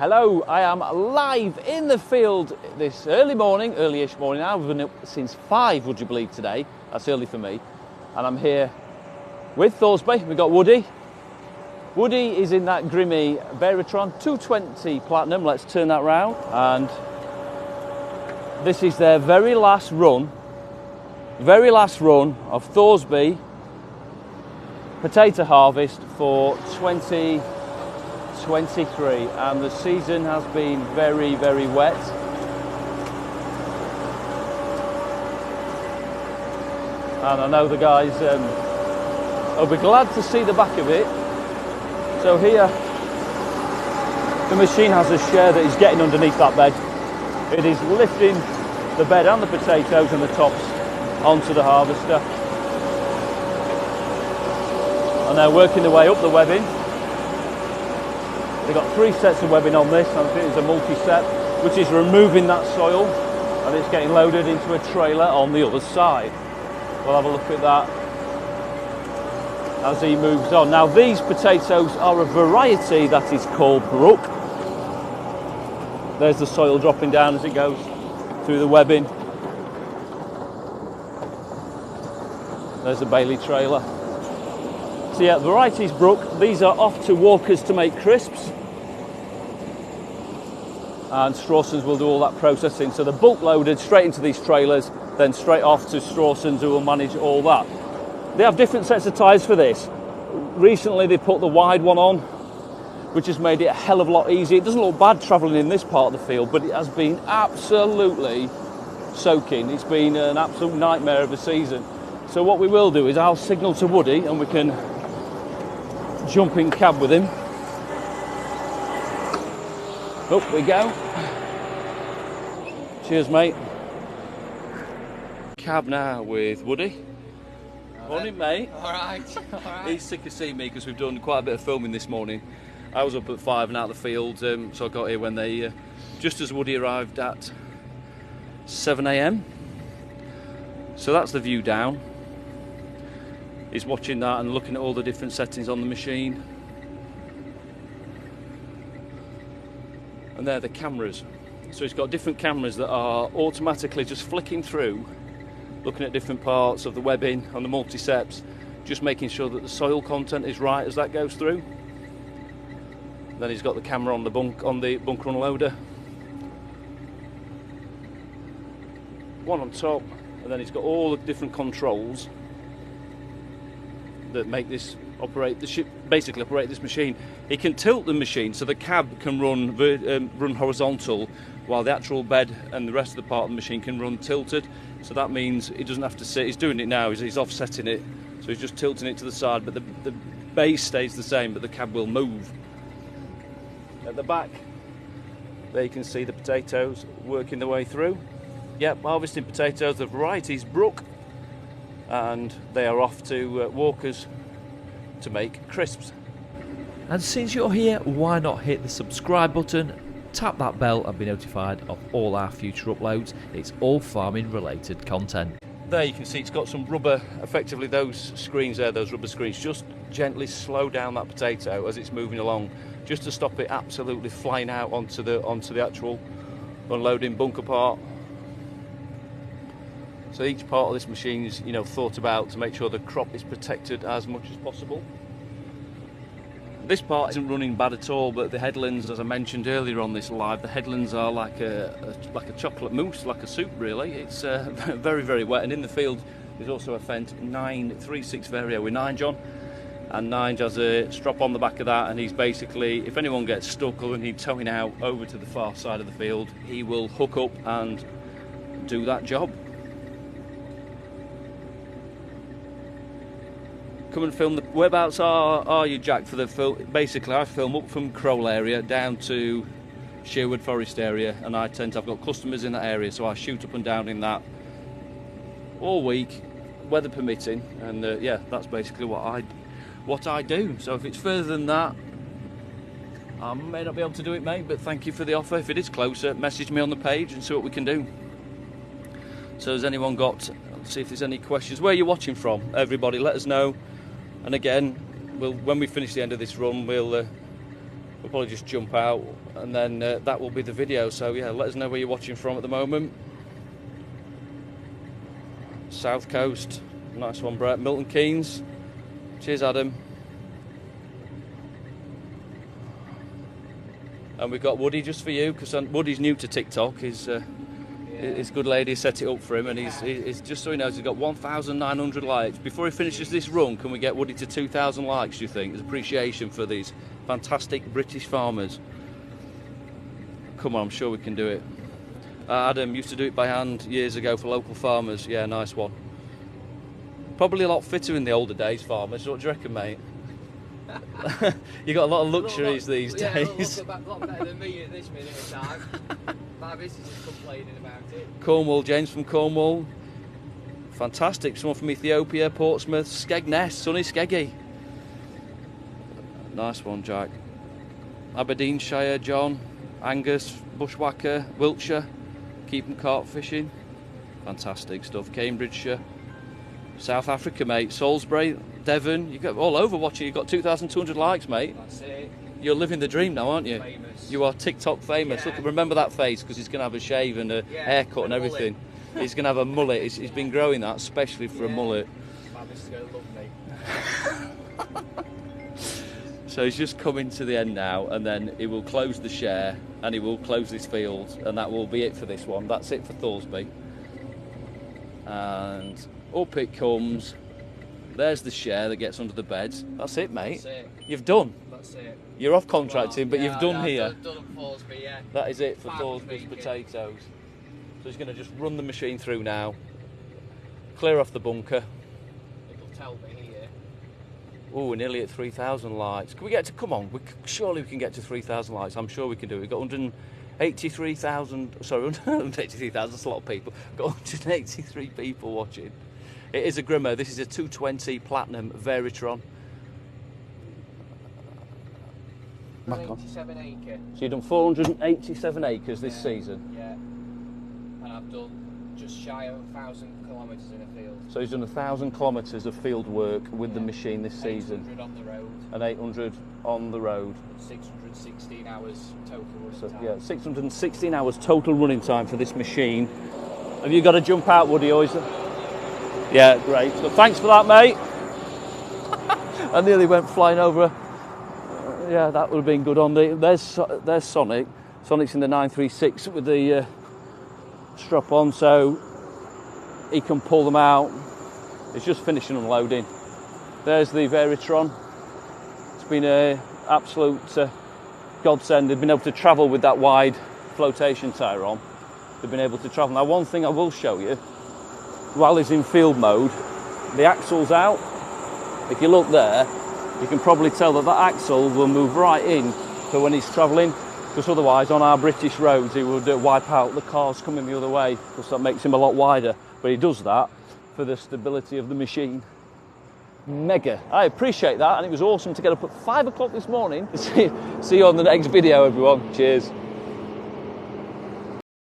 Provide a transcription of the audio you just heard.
Hello, I am live in the field this early morning, early-ish morning. I've been up since 5, would you believe, today. That's early for me. And I'm here with Thoresby. We've got Woody. Woody is in that GRIMME Varitron 220 Platinum. Let's turn that round. And this is their very last run of Thoresby potato harvest for 2023, and the season has been very, very wet. And I know the guys will be glad to see the back of it. So here, the machine has a share that is getting underneath that bed. It is lifting the bed and the potatoes and the tops onto the harvester. And they're working their way up the webbing. They've got 3 sets of webbing on this. I think it's a multi-set, which is removing that soil, and it's getting loaded into a trailer on the other side. We'll have a look at that as he moves on. Now, these potatoes are a variety that is called Brook. There's the soil dropping down as it goes through the webbing. There's the Bailey trailer. So yeah, varieties Brook. These are off to Walkers to make crisps, and Strawsons will do all that processing. So they're bulk loaded straight into these trailers, then straight off to Strawsons, who will manage all that. They have different sets of tyres for this. Recently they put the wide one on, which has made it a hell of a lot easier. It doesn't look bad travelling in this part of the field, but it has been absolutely soaking. It's been an absolute nightmare of a season. So what we will do is I'll signal to Woody and we can jump in cab with him. Up we go. Cheers, mate. Cab now with Woody. Morning, mate. All right. He's sick of seeing me because we've done quite a bit of filming this morning. I was up at 5 and out of the field, so I got here when they, just as Woody arrived at 7 AM. So that's the view down. He's watching that and looking at all the different settings on the machine. And they're the cameras. So he's got different cameras that are automatically just flicking through, looking at different parts of the webbing on the multi-seps, just making sure that the soil content is right as that goes through. Then he's got the camera on the bunker unloader, one on top, and then he's got all the different controls that make this operate the ship, basically operate this machine. He can tilt the machine so the cab can run horizontal, while the actual bed and the rest of the part of the machine can run tilted. So that means he doesn't have to sit. He's doing it now. He's offsetting it, so he's just tilting it to the side. But the base stays the same, but the cab will move. At the back, there you can see the potatoes working their way through. Yep, harvesting potatoes. The varieties Brook, and they are off to Walkers to make crisps. And since you're here, why not hit the subscribe button, tap that bell and be notified of all our future uploads. It's all farming related content. There you can see it's got some rubber, effectively those screens there, those rubber screens, just gently slow down that potato as it's moving along, just to stop it absolutely flying out onto the actual unloading bunker part. So each part of this machine is, thought about to make sure the crop is protected as much as possible. This part isn't running bad at all, but the headlands, as I mentioned earlier on this live, the headlands are like a chocolate mousse, like a soup really. It's very, very wet, and in the field there's also a Fendt 936 Vario with 9 John, and 9 has a strap on the back of that, and he's basically, if anyone gets stuck or he's towing out over to the far side of the field, he will hook up and do that job. Come and film. Whereabouts are you, Jack, for the film? Basically, I film up from Crowell area down to Sherwood Forest area, and I've got customers in that area, so I shoot up and down in that all week, weather permitting, and yeah, that's basically what I do. So if it's further than that, I may not be able to do it, mate, but thank you for the offer. If it is closer, message me on the page and see what we can do. So has anyone got, let's see if there's any questions. Where are you watching from? Everybody, let us know. And again, when we finish the end of this run, we'll We'll probably just jump out and then that will be the video. So yeah, let us know where you're watching from at the moment. South Coast, nice one, Brett. Milton Keynes. Cheers, Adam. And we've got Woody just for you, because Woody's new to TikTok. His good lady set it up for him, and he's just so he knows, he's got 1,900 likes. Before he finishes this run, can we get Woody to 2,000 likes, do you think? As appreciation for these fantastic British farmers. Come on, I'm sure we can do it. Adam used to do it by hand years ago for local farmers. Yeah, nice one. Probably a lot fitter in the older days, farmers. What do you reckon, mate? You got a lot of luxuries these days. A lot better than me at this minute of time. My business is complaining about it. Cornwall, James from Cornwall. Fantastic. Someone from Ethiopia, Portsmouth, Skegness, sunny Skeggy. Nice one, Jack. Aberdeenshire, John. Angus, Bushwhacker, Wiltshire. Keep 'em carp fishing. Fantastic stuff. Cambridgeshire. South Africa, mate. Salisbury, Devon. You got all over watching. You've got 2,200 likes, mate. That's it. You're living the dream now, aren't you? Famous. You are TikTok famous. Yeah. Look, remember that face, because he's going to have a shave and a haircut and everything. He's going to have a mullet. He's been growing that especially for a mullet. My missus is going to love me. So he's just coming to the end now, and then he will close the share and he will close this field, and that will be it for this one. That's it for Thoresby. And up it comes. There's the share that gets under the beds. That's it, mate. That's it. You've done. That's it. You're off contracting, but you've done here. I've done Thoresby, yeah. That is it for Farming Thoresby's bacon. potatoes. So he's going to just run the machine through now, clear off the bunker. It'll tell me here. Oh, we're nearly at 3,000 likes. Can we get to, come on, surely we can get to 3,000 likes. I'm sure we can do it. We've got 183,000, sorry, 183,000, that's a lot of people. We've got 183 people watching. It is a GRIMME. This is a 220 Platinum Varitron. 87 acre. So you've done 487 acres this season. Yeah. And I've done just shy of 1,000 kilometres in a field. So he's done 1,000 kilometres of field work with the machine this season. 800 on the road. And 800 on the road. 616 hours total running So, time. yeah, 616 hours total running time for this machine. Have you got to jump out, Woody? Or is it? Yeah, great. So thanks for that, mate. I nearly went flying over. Yeah, that would have been good on the. There's Sonic. Sonic's in the 936 with the strap on, so he can pull them out. It's just finishing unloading. There's the Varitron. It's been an absolute godsend. They've been able to travel with that wide flotation tyre on. They've been able to travel. Now, one thing I will show you, while he's in field mode, the axle's out. If you look there, you can probably tell that axle will move right in for when he's travelling, because otherwise on our British roads he would wipe out the cars coming the other way, because that makes him a lot wider. But he does that for the stability of the machine. Mega. I appreciate that, and it was awesome to get up at 5 o'clock this morning. See you on the next video, everyone. Cheers.